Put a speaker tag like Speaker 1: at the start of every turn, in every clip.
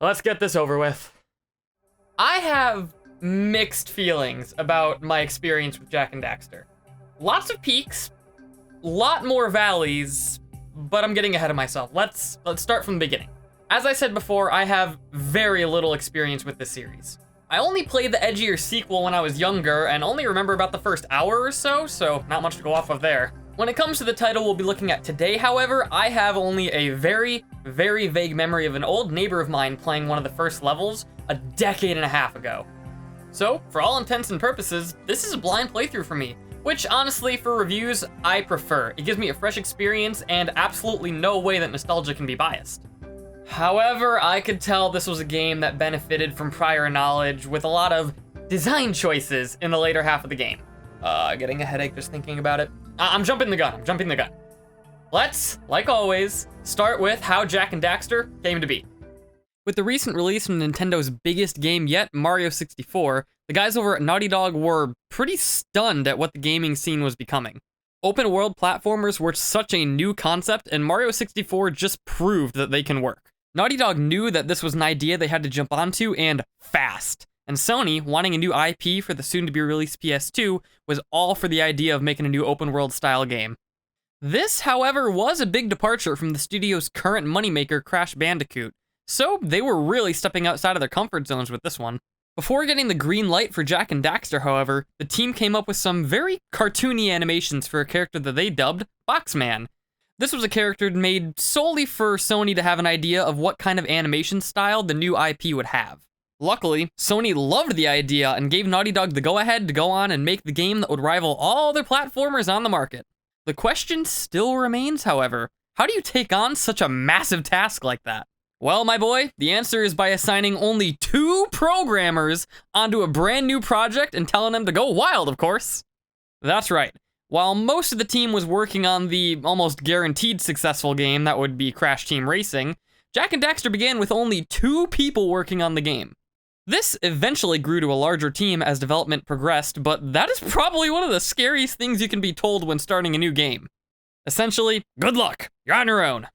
Speaker 1: let's get this over with. I have mixed feelings about my experience with Jak and Daxter. Lots of peaks, lot more valleys, but I'm getting ahead of myself. Let's start from the beginning. As I said before, I have very little experience with this series. I only played the edgier sequel when I was younger and only remember about the first hour or so not much to go off of there. When it comes to the title we'll be looking at today, however, I have only a very, very vague memory of an old neighbor of mine playing one of the first levels a decade and a half ago. So, for all intents and purposes, this is a blind playthrough for me, which honestly, for reviews, I prefer. It gives me a fresh experience and absolutely no way that nostalgia can be biased. However, I could tell this was a game that benefited from prior knowledge with a lot of design choices in the later half of the game. Getting a headache just thinking about it. I'm jumping the gun. Let's, like always, start with how Jak and Daxter came to be. With the recent release of Nintendo's biggest game yet, Mario 64, the guys over at Naughty Dog were pretty stunned at what the gaming scene was becoming. Open world platformers were such a new concept, and Mario 64 just proved that they can work. Naughty Dog knew that this was an idea they had to jump onto, and fast. And Sony, wanting a new IP for the soon-to-be-released PS2, was all for the idea of making a new open-world style game. This, however, was a big departure from the studio's current moneymaker, Crash Bandicoot, so they were really stepping outside of their comfort zones with this one. Before getting the green light for Jak and Daxter, however, the team came up with some very cartoony animations for a character that they dubbed Boxman. This was a character made solely for Sony to have an idea of what kind of animation style the new IP would have. Luckily, Sony loved the idea and gave Naughty Dog the go-ahead to go on and make the game that would rival all other platformers on the market. The question still remains, however, how do you take on such a massive task like that? Well, my boy, the answer is by assigning only 2 programmers onto a brand new project and telling them to go wild, of course. That's right. While most of the team was working on the almost guaranteed successful game that would be Crash Team Racing, Jak and Daxter began with only 2 people working on the game. This eventually grew to a larger team as development progressed, but that is probably one of the scariest things you can be told when starting a new game. Essentially, good luck, you're on your own.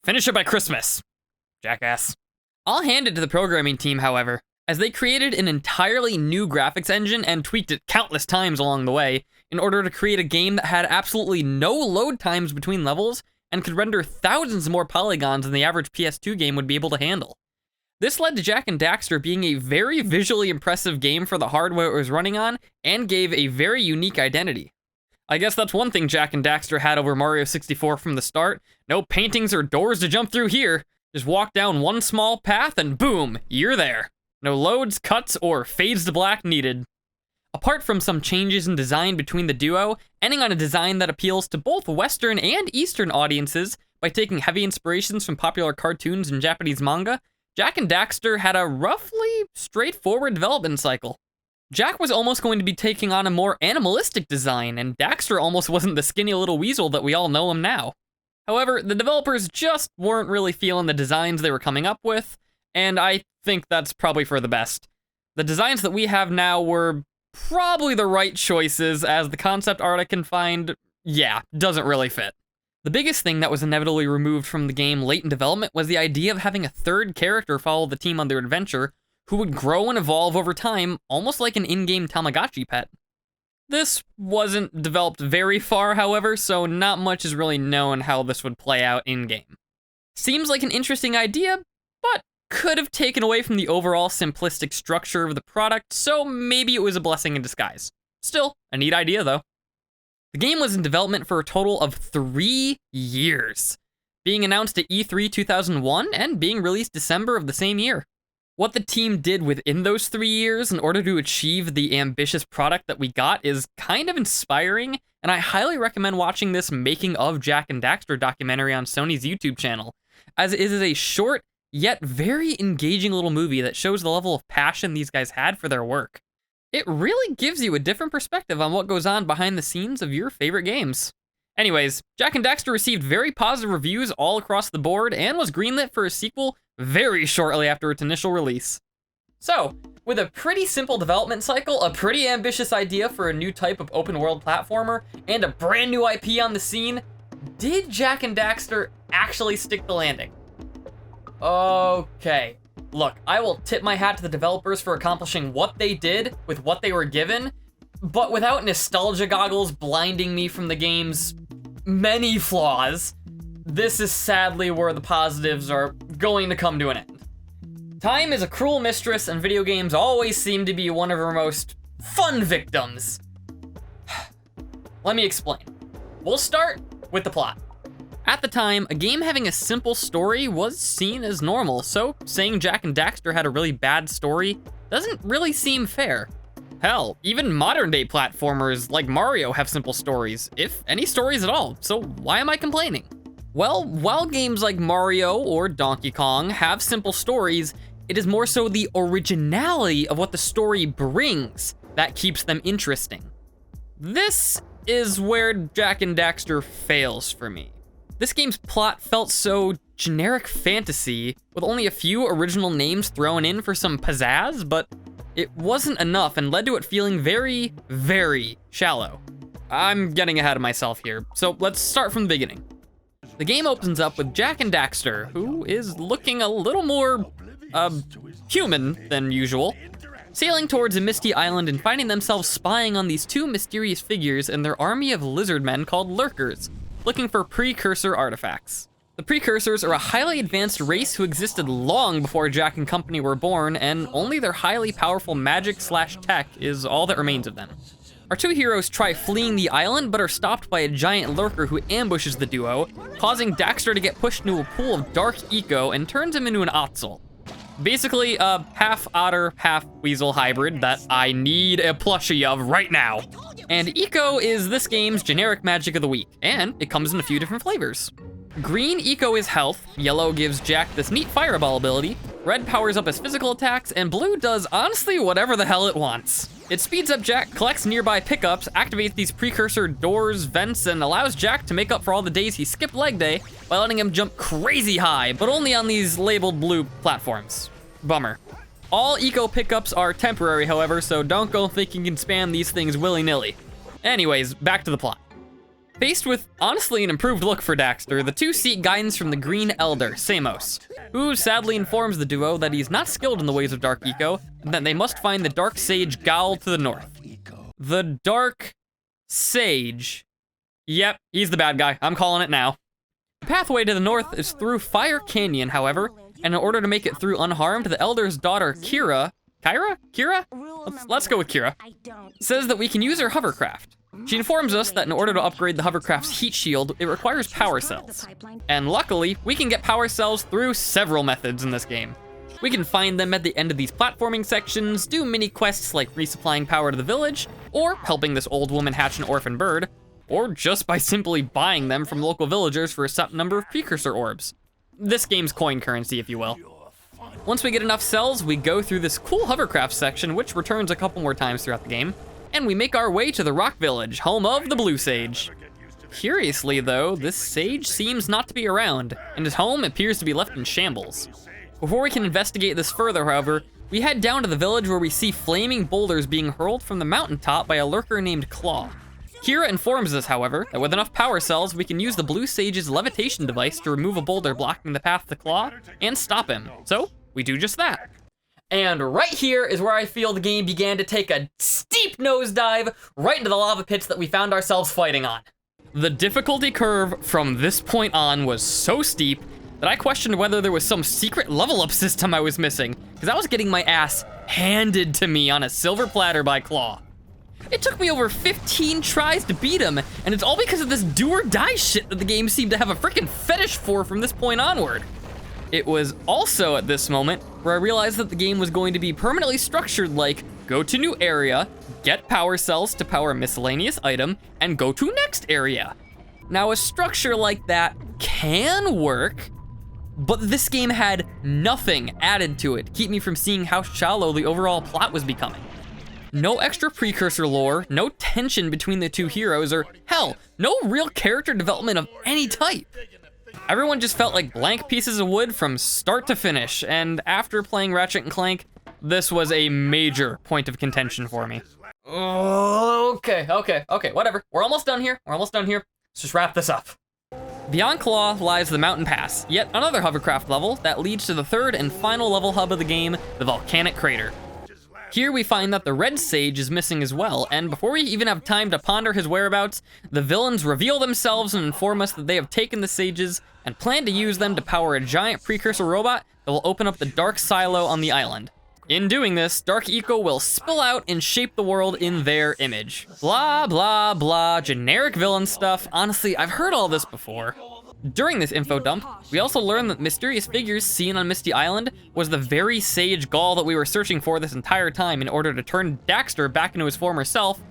Speaker 1: Finish it by Christmas, jackass. I'll hand it to the programming team, however, as they created an entirely new graphics engine and tweaked it countless times along the way in order to create a game that had absolutely no load times between levels and could render thousands more polygons than the average PS2 game would be able to handle. This led to Jak and Daxter being a very visually impressive game for the hardware it was running on and gave a very unique identity. I guess that's one thing Jak and Daxter had over Mario 64 from the start. No paintings or doors to jump through here. Just walk down one small path and boom, you're there. No loads, cuts, or fades to black needed. Apart from some changes in design between the duo, ending on a design that appeals to both Western and Eastern audiences by taking heavy inspirations from popular cartoons and Japanese manga, Jak and Daxter had a roughly straightforward development cycle. Jak was almost going to be taking on a more animalistic design, and Daxter almost wasn't the skinny little weasel that we all know him now. However, the developers just weren't really feeling the designs they were coming up with, and I think that's probably for the best. The designs that we have now were probably the right choices, as the concept art I can find, doesn't really fit. The biggest thing that was inevitably removed from the game late in development was the idea of having a third character follow the team on their adventure, who would grow and evolve over time, almost like an in-game Tamagotchi pet. This wasn't developed very far, however, so not much is really known how this would play out in-game. Seems like an interesting idea, but could have taken away from the overall simplistic structure of the product, so maybe it was a blessing in disguise. Still, a neat idea though. The game was in development for a total of 3 years, being announced at E3 2001 and being released December of the same year. What the team did within those 3 years in order to achieve the ambitious product that we got is kind of inspiring, and I highly recommend watching this Making of Jak and Daxter documentary on Sony's YouTube channel, as it is a short, yet very engaging little movie that shows the level of passion these guys had for their work. It really gives you a different perspective on what goes on behind the scenes of your favorite games. Anyways, Jak and Daxter received very positive reviews all across the board and was greenlit for a sequel very shortly after its initial release. So, with a pretty simple development cycle, a pretty ambitious idea for a new type of open world platformer, and a brand new IP on the scene, did Jak and Daxter actually stick the landing? Okay, Look, I will tip my hat to the developers for accomplishing what they did with what they were given, but without nostalgia goggles blinding me from the game's many flaws, this is sadly where the positives are going to come to an end. Time is a cruel mistress, and video games always seem to be one of her most fun victims. Let me explain. We'll start with the plot. At the time, a game having a simple story was seen as normal, so saying Jak and Daxter had a really bad story doesn't really seem fair. Hell, even modern-day platformers like Mario have simple stories, if any stories at all, so why am I complaining? Well, while games like Mario or Donkey Kong have simple stories, it is more so the originality of what the story brings that keeps them interesting. This is where Jak and Daxter fails for me. This game's plot felt so generic fantasy, with only a few original names thrown in for some pizzazz, but it wasn't enough and led to it feeling very, very shallow. I'm getting ahead of myself here, so let's start from the beginning. The game opens up with Jak and Daxter, who is looking a little more, human than usual, sailing towards a misty island and finding themselves spying on these two mysterious figures and their army of lizard men called Lurkers, looking for precursor artifacts. The Precursors are a highly advanced race who existed long before Jak and company were born, and only their highly powerful magic/tech is all that remains of them. Our two heroes try fleeing the island, but are stopped by a giant lurker who ambushes the duo, causing Daxter to get pushed into a pool of dark eco and turns him into an Otzel. Basically, a half otter, half weasel hybrid that I need a plushie of right now. And eco is this game's generic magic of the week, and it comes in a few different flavors. Green eco is health, yellow gives Jak this neat fireball ability, red powers up his physical attacks, and blue does honestly whatever the hell it wants. It speeds up Jak, collects nearby pickups, activates these precursor doors, vents, and allows Jak to make up for all the days he skipped leg day by letting him jump crazy high, but only on these labeled blue platforms. Bummer. All eco pickups are temporary, however, so don't go thinking you can spam these things willy-nilly. Anyways, back to the plot. Faced with, honestly, an improved look for Daxter, the two seek guidance from the Green Elder, Samos, who sadly informs the duo that he's not skilled in the ways of Dark Eco, and that they must find the Dark Sage Gowl to the north. The Dark Sage. Yep, he's the bad guy. I'm calling it now. The pathway to the north is through Fire Canyon, however, and in order to make it through unharmed, the Elder's daughter, Kira? Let's go with Kira. Says that we can use her hovercraft. She informs us that in order to upgrade the hovercraft's heat shield, it requires power cells. And luckily, we can get power cells through several methods in this game. We can find them at the end of these platforming sections, do mini quests like resupplying power to the village, or helping this old woman hatch an orphan bird, or just by simply buying them from local villagers for a set number of precursor orbs. This game's coin currency, if you will. Once we get enough cells, we go through this cool hovercraft section, which returns a couple more times throughout the game, and we make our way to the Rock Village, home of the Blue Sage. Curiously though, this sage seems not to be around, and his home appears to be left in shambles. Before we can investigate this further, however, we head down to the village where we see flaming boulders being hurled from the mountaintop by a lurker named Claw. Kira informs us, however, that with enough power cells, we can use the Blue Sage's levitation device to remove a boulder blocking the path to Claw and stop him. So, we do just that. And right here is where I feel the game began to take a steep nosedive right into the lava pits that we found ourselves fighting on. The difficulty curve from this point on was so steep that I questioned whether there was some secret level up system I was missing, because I was getting my ass handed to me on a silver platter by Claw. It took me over 15 tries to beat him, and it's all because of this do or die shit that the game seemed to have a freaking fetish for from this point onward. It was also at this moment where I realized that the game was going to be permanently structured like, go to new area, get power cells to power miscellaneous item, and go to next area. Now a structure like that can work, but this game had nothing added to it to keep me from seeing how shallow the overall plot was becoming. No extra precursor lore, no tension between the two heroes, or hell, no real character development of any type. Everyone just felt like blank pieces of wood from start to finish, and after playing Ratchet & Clank, this was a major point of contention for me. Okay, whatever. We're almost done here. Let's just wrap this up. Beyond Claw lies the Mountain Pass, yet another hovercraft level that leads to the third and final level hub of the game, the Volcanic Crater. Here we find that the Red Sage is missing as well, and before we even have time to ponder his whereabouts, the villains reveal themselves and inform us that they have taken the sages and plan to use them to power a giant precursor robot that will open up the Dark Silo on the island. In doing this, Dark Eco will spill out and shape the world in their image. Blah, blah, blah, generic villain stuff. Honestly, I've heard all this before. During this info dump, we also learned that mysterious figures seen on Misty Island was the very Sage Gaul that we were searching for this entire time in order to turn Daxter back into his former self,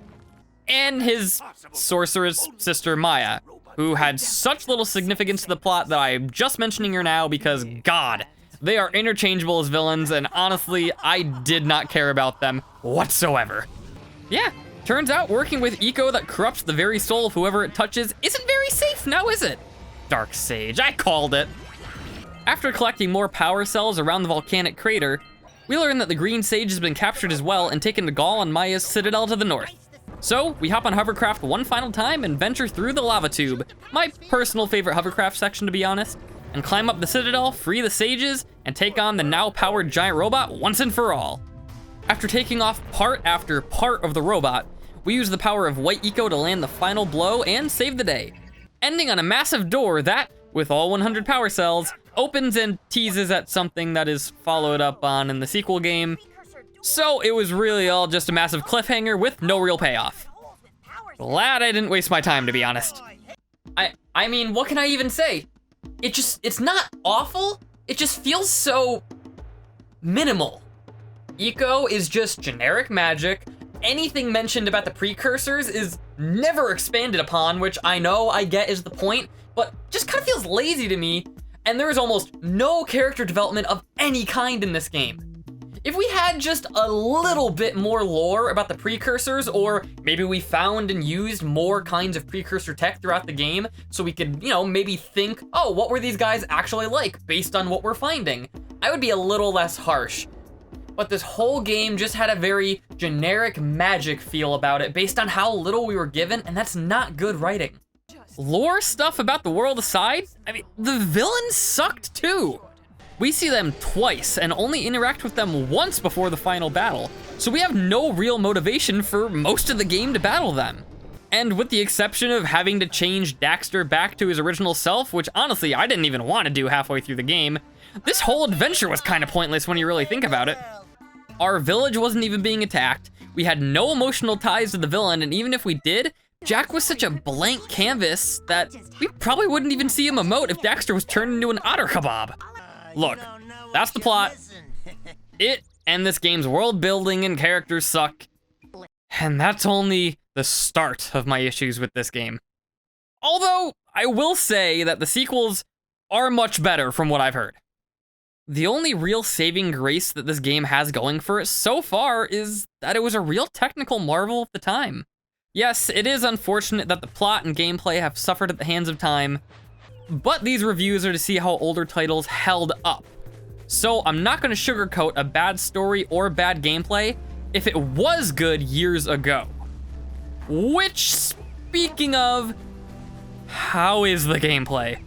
Speaker 1: and his sorceress sister Maya, who had such little significance to the plot that I'm just mentioning her now because, God, they are interchangeable as villains, and honestly, I did not care about them whatsoever. Yeah, turns out working with Eco that corrupts the very soul of whoever it touches isn't very safe now, is it? Dark Sage, I called it. After collecting more power cells around the volcanic crater, we learn that the Green Sage has been captured as well and taken to Gaul and Maya's citadel to the north. So, we hop on hovercraft one final time and venture through the lava tube, my personal favorite hovercraft section to be honest, and climb up the citadel, free the sages, and take on the now powered giant robot once and for all. After taking off part after part of the robot, we use the power of White Eco to land the final blow and save the day, ending on a massive door that, with all 100 power cells, opens and teases at something that is followed up on in the sequel game. So it was really all just a massive cliffhanger with no real payoff. Glad I didn't waste my time, to be honest. I mean, what can I even say? It's not awful, it just feels so minimal. Eco is just generic magic. Anything mentioned about the precursors is never expanded upon, which I know I get is the point, but just kind of feels lazy to me, and there is almost no character development of any kind in this game. If we had just a little bit more lore about the precursors, or maybe we found and used more kinds of precursor tech throughout the game, so we could, maybe think, oh, what were these guys actually like based on what we're finding? I would be a little less harsh. But this whole game just had a very generic magic feel about it based on how little we were given, and that's not good writing. Lore stuff about the world aside, I mean, the villains sucked too. We see them twice and only interact with them once before the final battle, so we have no real motivation for most of the game to battle them. And with the exception of having to change Daxter back to his original self, which honestly I didn't even want to do halfway through the game, this whole adventure was kind of pointless when you really think about it. Our village wasn't even being attacked, we had no emotional ties to the villain, and even if we did, Jak was such a blank canvas that we probably wouldn't even see him emote if Daxter was turned into an otter kebab. Look, that's the plot. It and this game's world building and characters suck. And that's only the start of my issues with this game. Although, I will say that the sequels are much better from what I've heard. The only real saving grace that this game has going for it so far is that it was a real technical marvel of the time. Yes, it is unfortunate that the plot and gameplay have suffered at the hands of time, but these reviews are to see how older titles held up. So I'm not going to sugarcoat a bad story or bad gameplay if it was good years ago. Which, speaking of, how is the gameplay?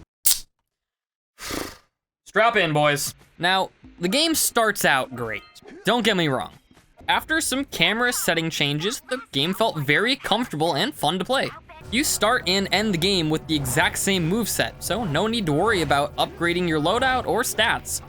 Speaker 1: Strap in, boys. Now, the game starts out great. Don't get me wrong. After some camera setting changes, the game felt very comfortable and fun to play. You start and end the game with the exact same moveset, so no need to worry about upgrading your loadout or stats.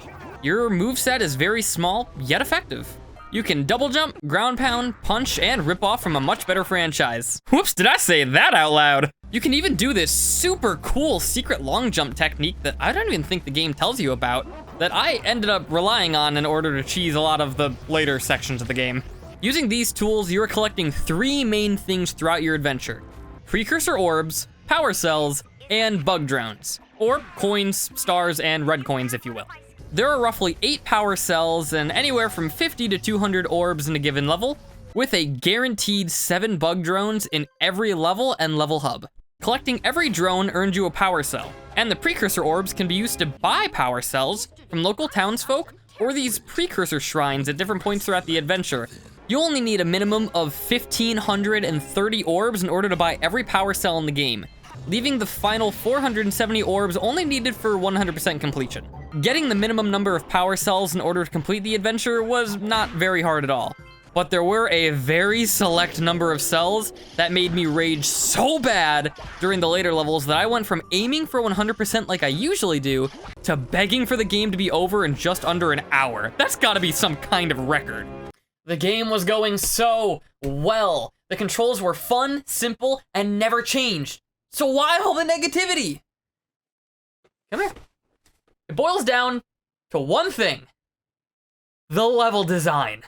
Speaker 1: Your moveset is very small, yet effective. You can double jump, ground pound, punch, and rip off from a much better franchise. Whoops, did I say that out loud? You can even do this super cool secret long jump technique that I don't even think the game tells you about, that I ended up relying on in order to cheese a lot of the later sections of the game. Using these tools, you are collecting 3 main things throughout your adventure: precursor orbs, power cells, and bug drones, or coins, stars, and red coins if you will. There are roughly 8 power cells and anywhere from 50 to 200 orbs in a given level, with a guaranteed 7 bug drones in every level and level hub. Collecting every drone earns you a power cell, and the precursor orbs can be used to buy power cells from local townsfolk or these precursor shrines at different points throughout the adventure. You only need a minimum of 1,530 orbs in order to buy every power cell in the game.
Speaker 2: leaving the final 470 orbs only needed for 100% completion. Getting the minimum number of power cells in order to complete the adventure was not very hard at all, but there were a very select number of cells that made me rage so bad during the later levels that I went from aiming for 100% like I usually do to begging for the game to be over in just under an hour. That's gotta be some kind of record.
Speaker 1: The game was going so well. The controls were fun, simple, and never changed. So why all the negativity? Come here. It boils down to one thing: the level design.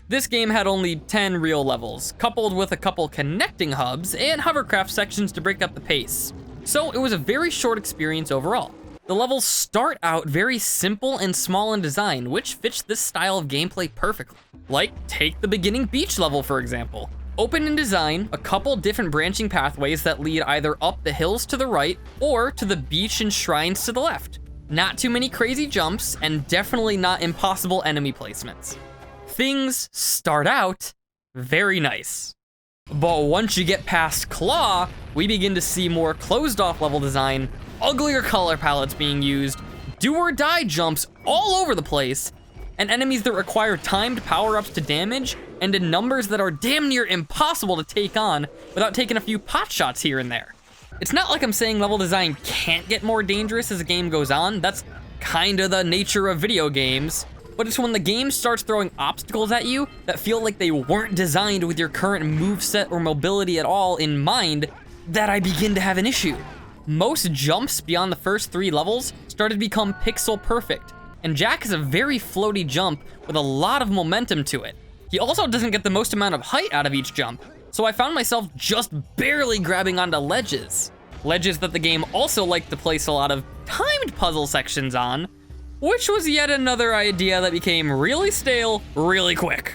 Speaker 2: This game had only 10 real levels, coupled with a couple connecting hubs and hovercraft sections to break up the pace. So it was a very short experience overall. The levels start out very simple and small in design, which fits this style of gameplay perfectly. Like, take the beginning beach level, for example. Open in design, a couple different branching pathways that lead either up the hills to the right or to the beach and shrines to the left. Not too many crazy jumps, and definitely not impossible enemy placements. Things start out very nice. But once you get past Claw, we begin to see more closed off level design, uglier color palettes being used, do or die jumps all over the place, and enemies that require timed power-ups to damage, and in numbers that are damn near impossible to take on without taking a few pot shots here and there. It's not like I'm saying level design can't get more dangerous as the game goes on, that's kinda the nature of video games, but it's when the game starts throwing obstacles at you that feel like they weren't designed with your current moveset or mobility at all in mind that I begin to have an issue. Most jumps beyond the first 3 levels started to become pixel perfect, and Jak is a very floaty jump with a lot of momentum to it. He also doesn't get the most amount of height out of each jump, so I found myself just barely grabbing onto ledges. Ledges that the game also liked to place a lot of timed puzzle sections on, which was yet another idea that became really stale really quick.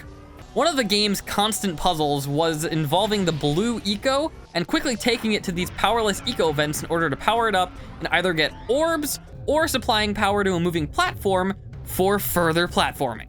Speaker 2: One of the game's constant puzzles was involving the blue eco and quickly taking it to these powerless eco vents in order to power it up and either get orbs or supplying power to a moving platform for further platforming.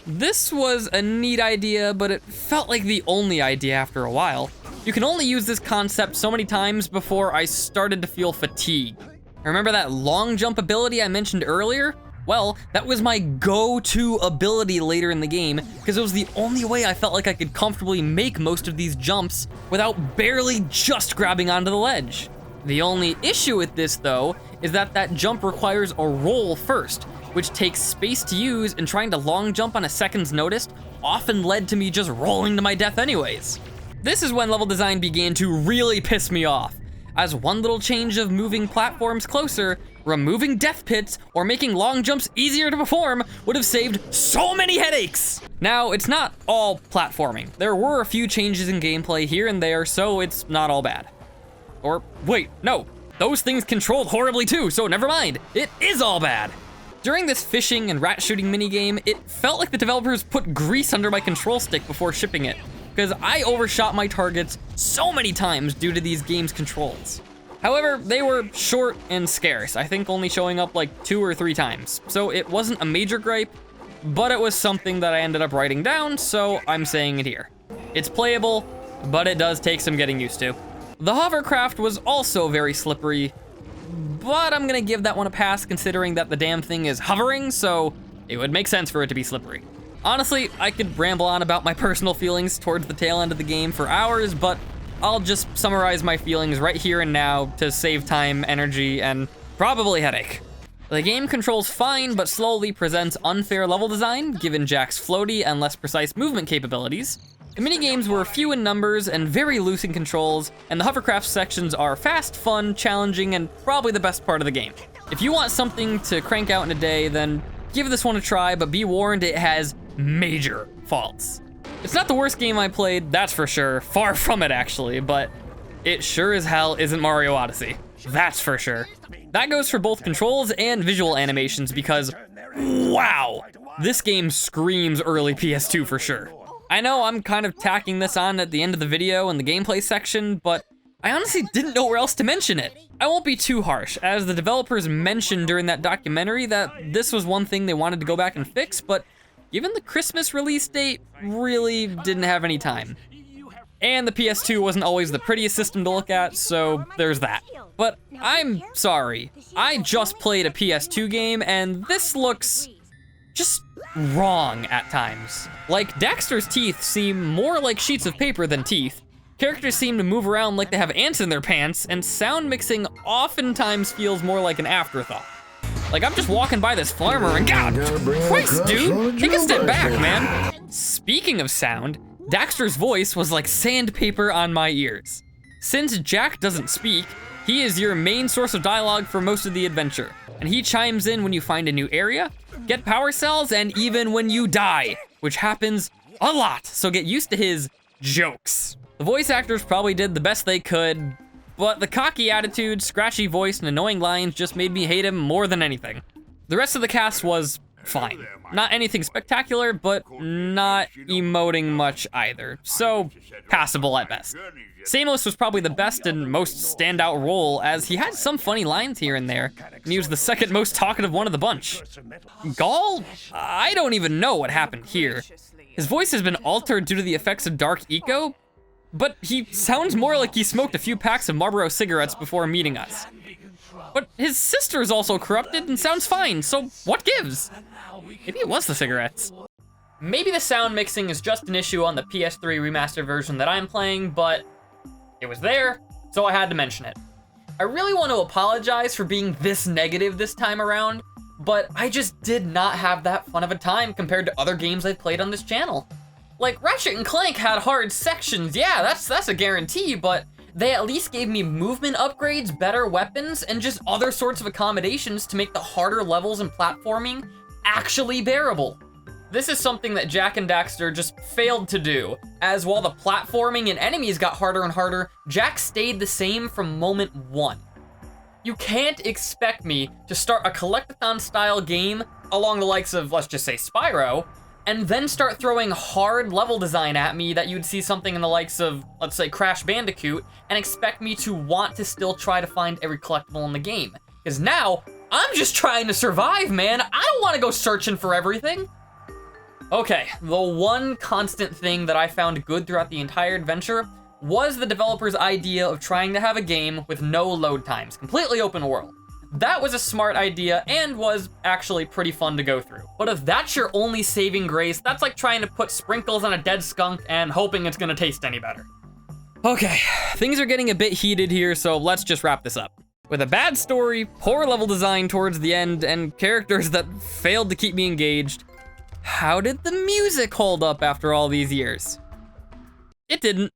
Speaker 2: This was a neat idea, but it felt like the only idea after a while. You can only use this concept so many times before I started to feel fatigued. Remember that long jump ability I mentioned earlier? Well, that was my go-to ability later in the game, because it was the only way I felt like I could comfortably make most of these jumps without barely just grabbing onto the ledge. The only issue with this, though, is that that jump requires a roll first, which takes space to use, and trying to long jump on a second's notice often led to me just rolling to my death anyways. This is when level design began to really piss me off, as one little change of moving platforms closer, removing death pits, or making long jumps easier to perform would have saved so many headaches. Now, it's not all platforming. There were a few changes in gameplay here and there, so it's not all bad. Or, wait, no, those things controlled horribly too, so never mind, it is all bad. During this fishing and rat shooting minigame, it felt like the developers put grease under my control stick before shipping it, because I overshot my targets so many times due to these game's controls. However, they were short and scarce, I think only showing up like 2 or 3 times, so it wasn't a major gripe, but it was something that I ended up writing down, so I'm saying it here. It's playable, but it does take some getting used to. The hovercraft was also very slippery, but I'm gonna give that one a pass considering that the damn thing is hovering, so it would make sense for it to be slippery. Honestly, I could ramble on about my personal feelings towards the tail end of the game for hours, but I'll just summarize my feelings right here and now to save time, energy, and probably headache. The game controls fine, but slowly presents unfair level design, given Jak's floaty and less precise movement capabilities. The minigames were few in numbers and very loose in controls, and the hovercraft sections are fast, fun, challenging, and probably the best part of the game. If you want something to crank out in a day, then give this one a try, but be warned it has major faults. It's not the worst game I played, that's for sure, far from it actually, but it sure as hell isn't Mario Odyssey, that's for sure. That goes for both controls and visual animations because, wow, this game screams early PS2 for sure. I know I'm kind of tacking this on at the end of the video in the gameplay section, but I honestly didn't know where else to mention it. I won't be too harsh, as the developers mentioned during that documentary that this was one thing they wanted to go back and fix, but given the Christmas release date, really didn't have any time. And the PS2 wasn't always the prettiest system to look at, so there's that. But I'm sorry, I just played a PS2 game, and this looks just wrong at times. Like, Daxter's teeth seem more like sheets of paper than teeth. Characters seem to move around like they have ants in their pants, and sound mixing oftentimes feels more like an afterthought. Like, I'm just walking by this farmer and God Christ, dude, take a step back, man. Speaking of sound, Daxter's voice was like sandpaper on my ears. Since Jak doesn't speak, he is your main source of dialogue for most of the adventure, and he chimes in when you find a new area, get power cells, and even when you die, which happens a lot, so get used to his jokes. The voice actors probably did the best they could, but the cocky attitude, scratchy voice, and annoying lines just made me hate him more than anything. The rest of the cast was fine. Not anything spectacular, but not emoting much either, so passable at best. Samos was probably the best and most standout role, as he had some funny lines here and there, and he was the second most talkative one of the bunch. Gall? I don't even know what happened here. His voice has been altered due to the effects of dark eco, but he sounds more like he smoked a few packs of Marlboro cigarettes before meeting us. But his sister is also corrupted and sounds fine, so what gives? Maybe it was the cigarettes.
Speaker 1: Maybe the sound mixing is just an issue on the PS3 remastered version that I'm playing, but it was there, so I had to mention it. I really want to apologize for being this negative this time around, but I just did not have that fun of a time compared to other games I've played on this channel. Like, Ratchet and Clank had hard sections, yeah, that's a guarantee, but they at least gave me movement upgrades, better weapons, and just other sorts of accommodations to make the harder levels and platforming actually bearable. This is something that Jak and Daxter just failed to do, as while the platforming and enemies got harder and harder, Jak stayed the same from moment one. You can't expect me to start a collectathon-style game along the likes of, let's just say, Spyro, and then start throwing hard level design at me that you'd see something in the likes of, let's say, Crash Bandicoot, and expect me to want to still try to find every collectible in the game. Because now, I'm just trying to survive, man. I don't want to go searching for everything. Okay, the one constant thing that I found good throughout the entire adventure was the developer's idea of trying to have a game with no load times, completely open world. That was a smart idea and was actually pretty fun to go through. But if that's your only saving grace, that's like trying to put sprinkles on a dead skunk and hoping it's gonna taste any better.
Speaker 2: Okay, things are getting a bit heated here, so let's just wrap this up. With a bad story, poor level design towards the end, and characters that failed to keep me engaged, how did the music hold up after all these years? It didn't.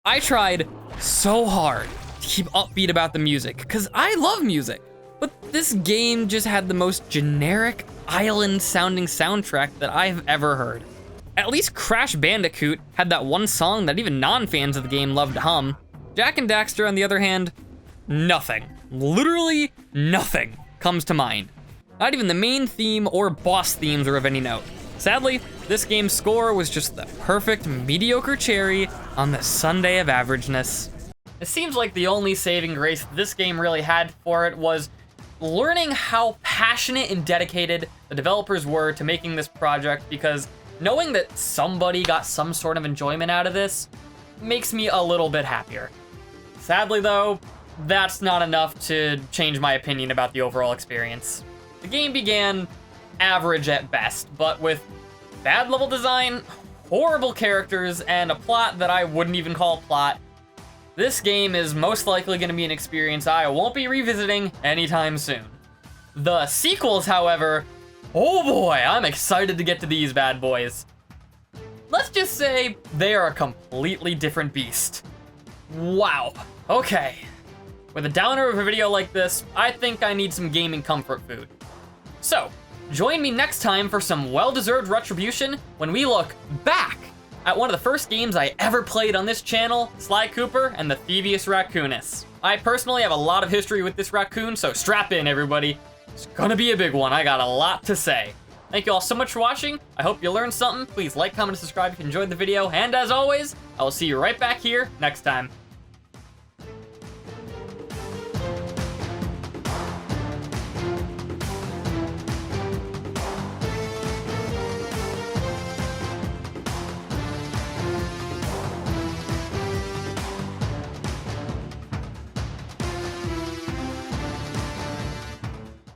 Speaker 2: I tried so hard to keep upbeat about the music, because I love music. But this game just had the most generic, island-sounding soundtrack that I've ever heard. At least Crash Bandicoot had that one song that even non-fans of the game loved to hum. Jak and Daxter, on the other hand, nothing, literally nothing comes to mind. Not even the main theme or boss themes are of any note. Sadly, this game's score was just the perfect mediocre cherry on the sundae of averageness.
Speaker 1: It seems like the only saving grace this game really had for it was learning how passionate and dedicated the developers were to making this project, because knowing that somebody got some sort of enjoyment out of this makes me a little bit happier. Sadly though, that's not enough to change my opinion about the overall experience. The game began average at best, but with bad level design, horrible characters, and a plot that I wouldn't even call a plot, this game is most likely going to be an experience I won't be revisiting anytime soon. The sequels, however, oh boy, I'm excited to get to these bad boys. Let's just say they are a completely different beast. Wow, okay. With a downer of a video like this, I think I need some gaming comfort food. So, join me next time for some well-deserved retribution when we look back at one of the first games I ever played on this channel, Sly Cooper and the Thievius Raccoonus. I personally have a lot of history with this raccoon, so strap in, everybody. It's gonna be a big one. I got a lot to say. Thank you all so much for watching. I hope you learned something. Please like, comment, and subscribe if you enjoyed the video. And as always, I will see you right back here next time.